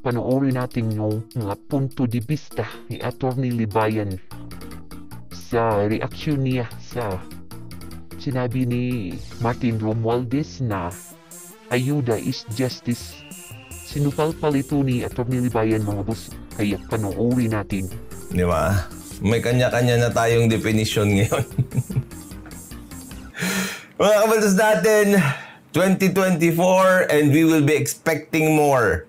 panoorin natin yung mga punto de vista ni Atty. Libayan sa reaksyon niya sa sinabi ni Martin Romualdez na ayuda is justice. Sinupalpal ito ni Atty. Libayan, mga boss, kaya panoorin natin. Di ba? May kanya-kanya na tayong definition ngayon. Mga kabatas natin, 2024 and we will be expecting more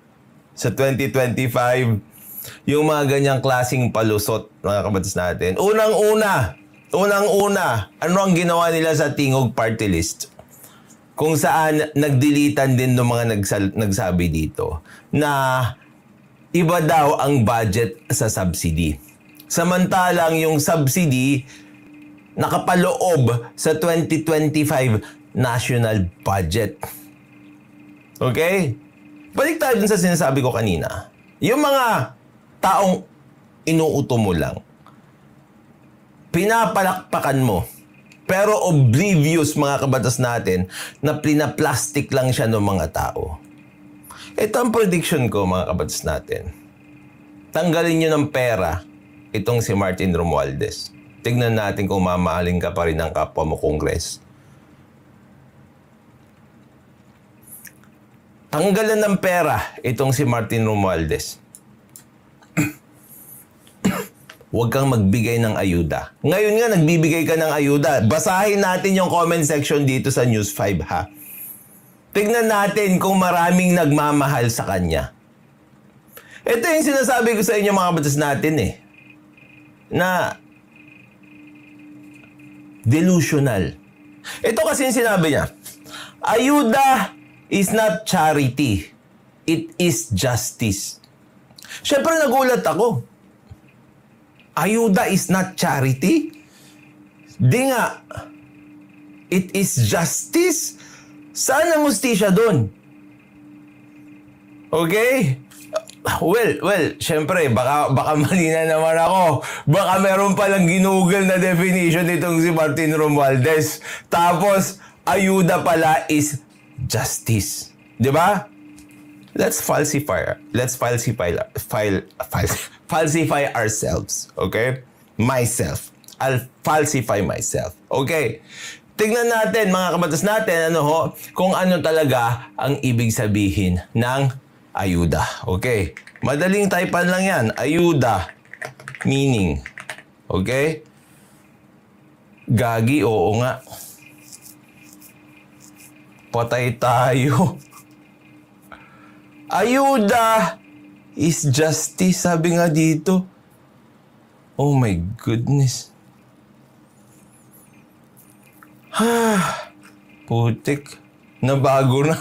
sa 2025. Yung mga ganyang klaseng palusot, mga kabatas natin. Unang-una, ano ang ginawa nila sa Tingog Party List? Kung saan nagdilitan din ng mga nagsabi dito na iba daw ang budget sa subsidy. Samantalang yung subsidy nakapaloob sa 2025 national budget. Okay? Balik tayo dun sa sinasabi ko kanina. Yung mga taong inuuto mo lang, pinapalakpakan mo, pero oblivious, mga kabatas natin, na pinaplastic lang siya ng mga tao. Ito ang prediction ko, mga kabatas natin. Tanggalin nyo ng pera itong si Martin Romualdez. Tignan natin kung mamahalin ka pa rin ng kapwa mo Kongres. Tanggalan ng pera itong si Martin Romualdez. Huwag kang magbigay ng ayuda. Ngayon nga, nagbibigay ka ng ayuda. Basahin natin yung comment section dito sa News 5, ha? Tignan natin kung maraming nagmamahal sa kanya. Ito yung sinasabi ko sa inyo, mga kabatas natin, na delusional. Ito kasi yung sinabi niya. Ayuda is not charity. It is justice. Siyempre nagulat ako. Ayuda is not charity? Di nga. It is justice? Saan ang hustisya doon? Okay? Well, syempre, baka mali na naman ako. Baka meron palang ginugol na definition nitong si Martin Romualdez. Tapos, ayuda pala is justice. Di ba? Let's falsify ourselves. Okay? Myself. I'll falsify myself. Okay? Tignan natin, mga kabatas natin, kung ano talaga ang ibig sabihin ng ayuda. Okay? Madaling typean lang yan. Ayuda. Meaning. Okay? Gagi, oo nga. Patay tayo. Ayuda is justice, sabi nga dito. Oh my goodness. Putik. Nabago na.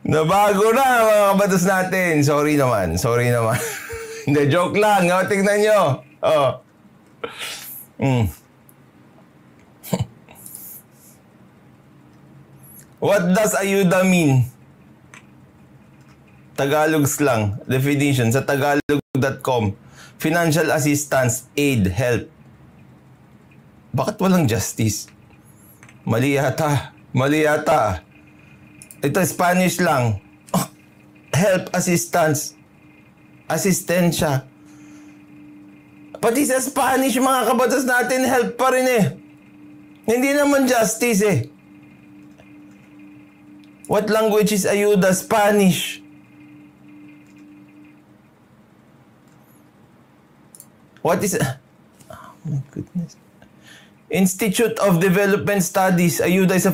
Nabago na, mga kabatas natin. Sorry naman. Hindi, joke lang. Tignan nyo. What does ayuda mean? Tagalog slang. Definition sa tagalog.com. Financial assistance, aid, help. Bakit walang justice? Mali yata. Ito, Spanish lang. Help, assistance. Asistensya. Pati sa Spanish, mga kabatas natin, help pa rin Hindi naman justice What language is ayuda? Spanish. What is... Oh my goodness. Institute of Development Studies. Ayuda is a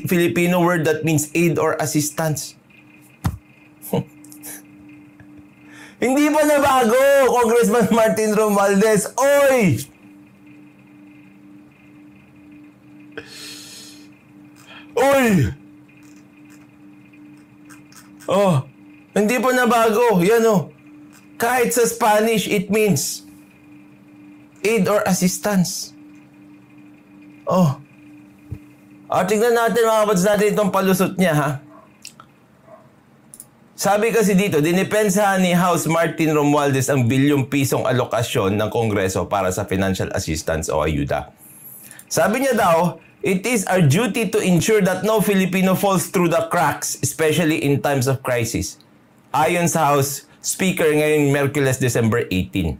Filipino word that means aid or assistance. Hindi pa nabago, Congressman Martin Romualdez. Oy! Oh, hindi pa nabago. Yan Kahit sa Spanish, it means aid or assistance. Tingnan natin, mga kabatas natin, itong palusot niya, ha? Sabi kasi dito, dinipensahan ni House Martin Romualdez ang bilyong pisong alokasyon ng Kongreso para sa financial assistance o ayuda. Sabi niya daw, It is our duty to ensure that no Filipino falls through the cracks, especially in times of crisis. Ayon sa House Speaker ngayong Miyerkules, December 18.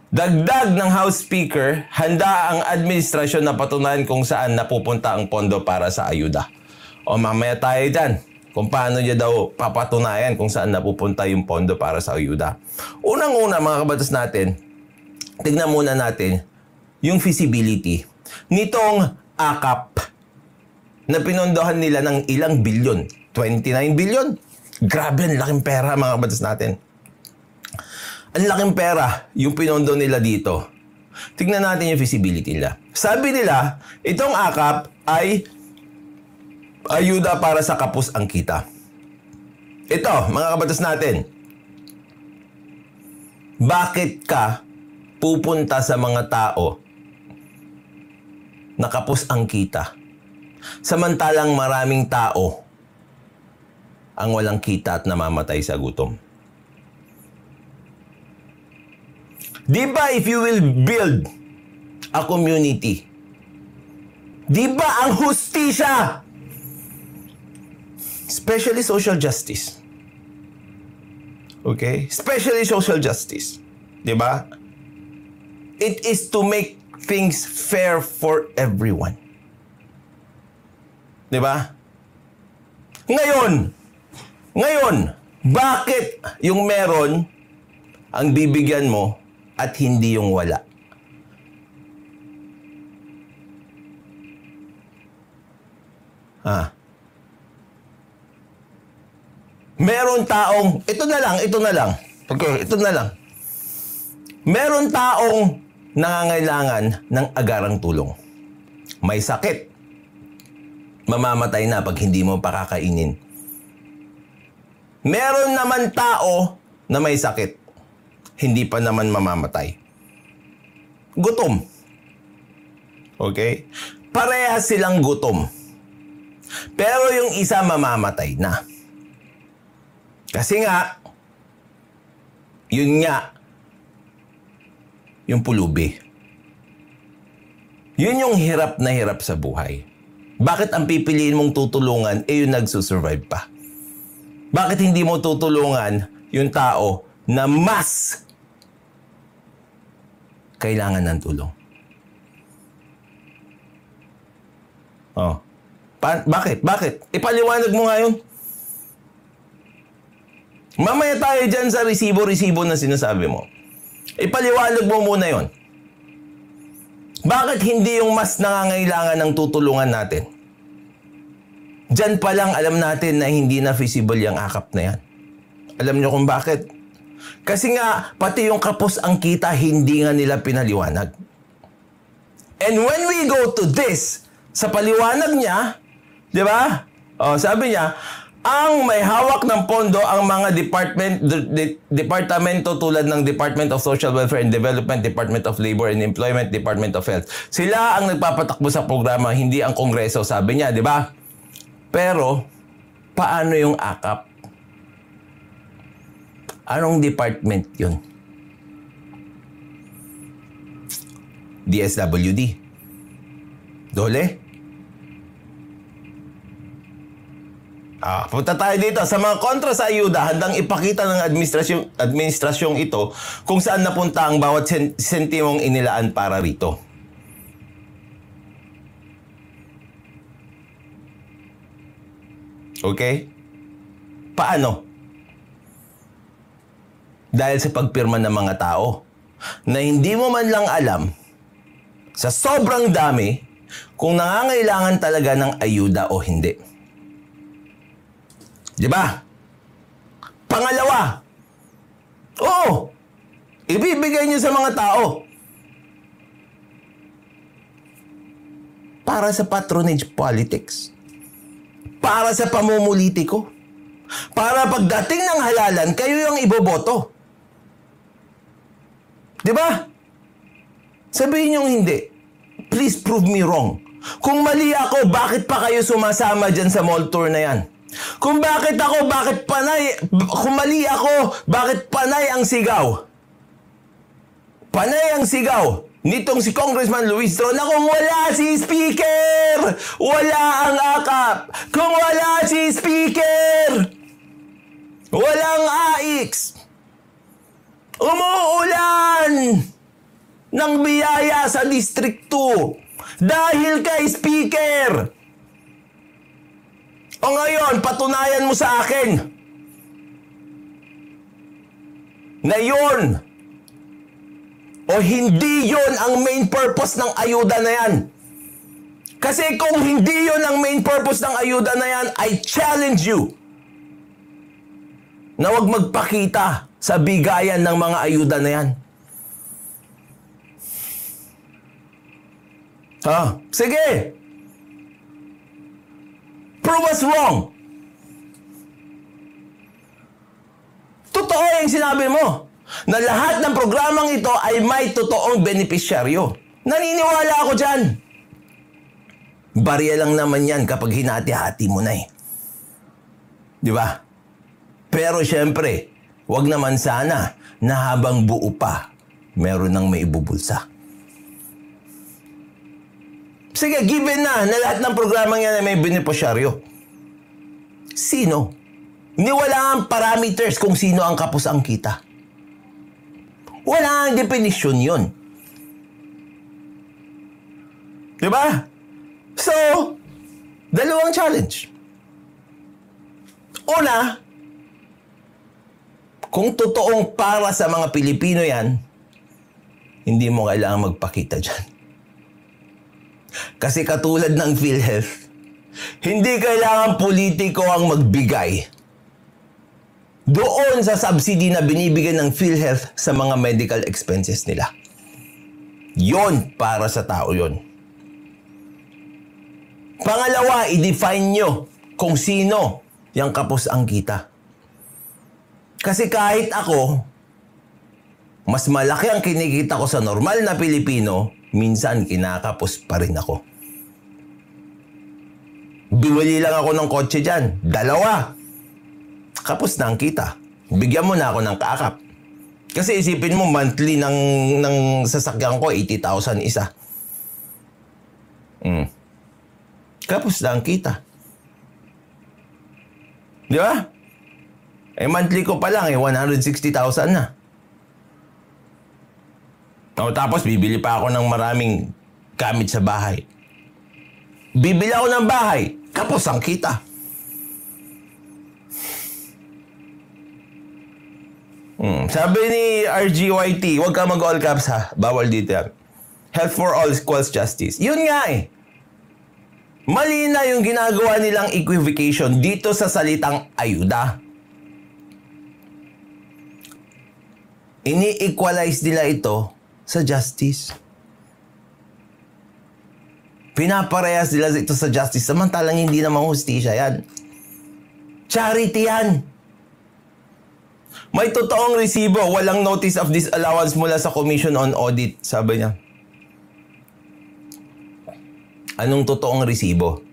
Dagdag ng House Speaker, handa ang administrasyon na patunayan kung saan napupunta ang pondo para sa ayuda. O mamaya tayo dyan kung paano niya daw papatunayan kung saan napupunta yung pondo para sa ayuda. Unang-una mga kabatas natin, tignan muna natin yung feasibility nitong AKAP na pinondohan nila ng ilang bilyon. 29 billion. Grabe, ang laking pera mga kabatas natin. Ang laking pera yung pinondo nila dito. Tignan natin yung feasibility nila. Sabi nila, itong AKAP ay ayuda para sa kapos ang kita. Ito, mga kabatas natin. Bakit ka pupunta sa mga tao na kapos ang kita, samantalang maraming tao ang walang kita at namamatay sa gutom? Di ba if you will build a community, di ba ang hustisya, especially social justice, okay? Especially social justice, di ba? It is to make things fair for everyone. Di ba? Ngayon, bakit yung meron ang bibigyan mo at hindi yung wala? Meron taong, ito na lang. Okay, ito na lang. Meron taong nangangailangan ng agarang tulong. May sakit. Mamamatay na pag hindi mo pakakainin. Meron naman tao na may sakit. Hindi pa naman mamamatay. Gutom. Okay? Parehas silang gutom. Pero yung isa mamamatay na. Kasi nga, yun nga, yung pulubi. Yun yung hirap na hirap sa buhay. Bakit ang pipiliin mong tutulungan, yung nagsusurvive pa? Bakit hindi mo tutulungan yung tao na mas kailangan ng tulong? Bakit? Ipaliwanag mo nga yun. Mamaya tayo dyan sa resibo na sinasabi mo. Ipaliwanag mo muna yon. Bakit hindi yung mas nangangailangan ng tutulungan natin? Diyan pa lang alam natin na hindi na feasible yung AKAP na yan. Alam nyo kung bakit? Kasi nga, pati yung kapos ang kita, hindi nga nila pinaliwanag. And when we go to this, sa paliwanag niya, di ba? Sabi niya, ang may hawak ng pondo ang mga departamento tulad ng Department of Social Welfare and Development, Department of Labor and Employment, Department of Health. Sila ang nagpapatakbo sa programa, hindi ang Kongreso, sabi niya, di ba? Pero, paano yung AKAP? Anong department yun? DSWD? Dole? Punta tayo dito. Sa mga kontra sa ayuda, handang ipakita ng administrasyong ito kung saan napunta ang bawat sentimong inilaan para rito. Okay? Paano? Dahil sa pagpirma ng mga tao na hindi mo man lang alam sa sobrang dami kung nangangailangan talaga ng ayuda o hindi. Diba? Pangalawa, ibibigay niyo sa mga tao para sa patronage politics, para sa pamumulitiko, para pagdating ng halalan, kayo yung iboboto. Diba? Sabihin niyong hindi. Please prove me wrong. Kung mali ako, bakit pa kayo sumasama dyan sa mall tour na yan? Kung mali ako, bakit panay ang sigaw? Panay ang sigaw nitong si Congressman Luis Tron na kung wala si Speaker! wala ang akap. Kung wala si speaker, walang AIX. Umuulan ng biyaya sa District 2 dahil kay speaker. O ngayon, patunayan mo sa akin na yun o hindi yun ang main purpose ng ayuda na yan. Kasi kung hindi yun ang main purpose ng ayuda na yan, I challenge you na huwag magpakita sa bigayan ng mga ayuda na yan. Sige. Prove us wrong. Totoo yung sinabi mo na lahat ng programang ito ay may totoong benepisyaryo. Naniniwala ako dyan. Barya lang naman yan kapag hinati-hati mo na eh. Di ba? Pero syempre, wag naman sana na habang buo pa, meron nang may ibubulsa. Sige, given na lahat ng programang yan ay may benepisyaryo. Sino? Wala ang parameters kung sino ang kapos ang kita. Wala ang definition yun. Diba? So, dalawang challenge. Una, kung totoong para sa mga Pilipino yan, hindi mo kailangan magpakita dyan. Kasi katulad ng PhilHealth, hindi kailangan politiko ang magbigay doon sa subsidy na binibigyan ng PhilHealth sa mga medical expenses nila. Yon para sa tao yon. Pangalawa, i-define nyo kung sino yung kapos ang kita. Kasi kahit ako, mas malaki ang kinikita ko sa normal na Pilipino, minsan kinakapos pa rin ako. Biwali lang ako ng kotse dyan. 2. Kapos na ang kita. Bigyan mo na ako ng kaakap. Kasi isipin mo, monthly ng sasakyan ko, 80,000 isa. Kapos na ang kita. Di ba? Eh, monthly ko pa lang, 160,000 na. O, tapos bibili pa ako ng maraming gamit sa bahay. Bibili ako ng bahay, kapos ang kita. Sabi ni RGYT, huwag ka mag-all caps ha. Bawal dito yan. Health for all equals justice. Yun nga eh. Mali na yung ginagawa nilang equivocation dito sa salitang ayuda. Ini-equalize nila ito sa justice. Pinaparehas nila ito sa justice, samantalang hindi naman hustisya yan. Charity yan. May totoong resibo, walang notice of disallowance mula sa Commission on Audit, sabi niya. Anong totoong resibo?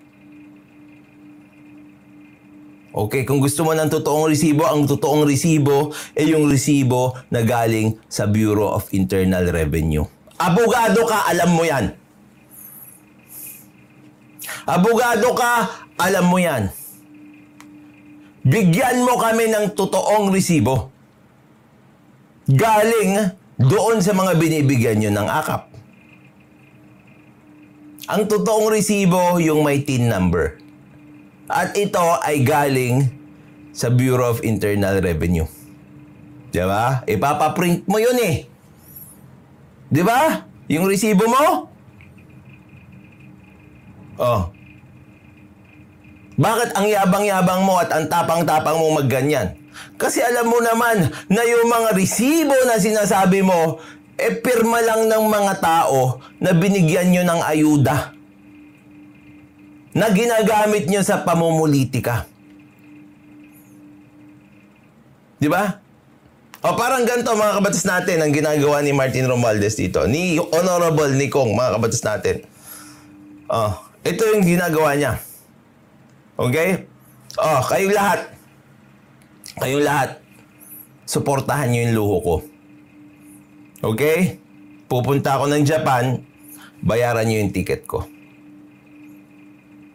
Okay, kung gusto mo ng totoong resibo, ang totoong resibo ay yung resibo na galing sa Bureau of Internal Revenue. Abogado ka, alam mo yan. Abogado ka, alam mo yan. Bigyan mo kami ng totoong resibo. Galing doon sa mga binibigyan nyo ng akap. Ang totoong resibo, yung may TIN number. At ito ay galing sa Bureau of Internal Revenue. Diba? Ipapaprint mo yun eh. Diba? Yung resibo mo? Oh. Bakit ang yabang-yabang mo at ang tapang-tapang mo magganyan? Kasi alam mo naman na yung mga resibo na sinasabi mo, pirma lang ng mga tao na binigyan nyo ng ayuda. Na ginagamit nyo sa pamumulitika. Di ba? O parang ganito mga kabatas natin ang ginagawa ni Martin Romualdez dito. Ni Honorable Nikong, mga kabatas natin. Ito yung ginagawa niya. Okay? Kayong lahat, suportahan nyo yung luho ko. Okay? Pupunta ako ng Japan, bayaran nyo yung ticket ko.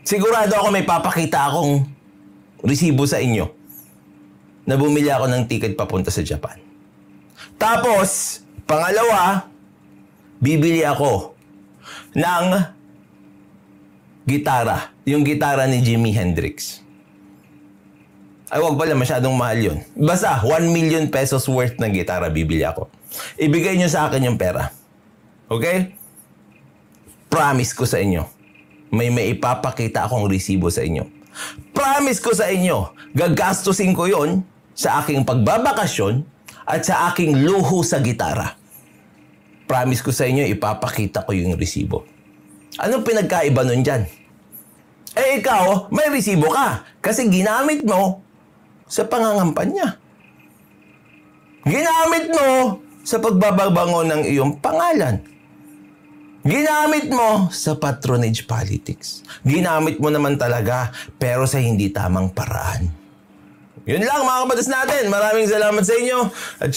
Sigurado ako may papakita akong resibo sa inyo na bumili ako ng ticket papunta sa Japan. Tapos, pangalawa, bibili ako ng gitara. Yung gitara ni Jimi Hendrix. Ay, wag pala, masyadong mahal yun. Basta, 1 million pesos worth ng gitara bibili ako. Ibigay nyo sa akin yung pera. Okay? Promise ko sa inyo, may ipapakita akong resibo sa inyo. Promise ko sa inyo, gagastusin ko yon sa aking pagbabakasyon at sa aking luho sa gitara. Promise ko sa inyo, ipapakita ko yung resibo. Anong pinagkaiba nun dyan? Eh ikaw, may resibo ka kasi ginamit mo sa pangangampanya. Ginamit mo sa pagbababango ng iyong pangalan. Ginamit mo sa patronage politics. Ginamit mo naman talaga pero sa hindi tamang paraan. Yun lang mga kabatas natin. Maraming salamat sa inyo. At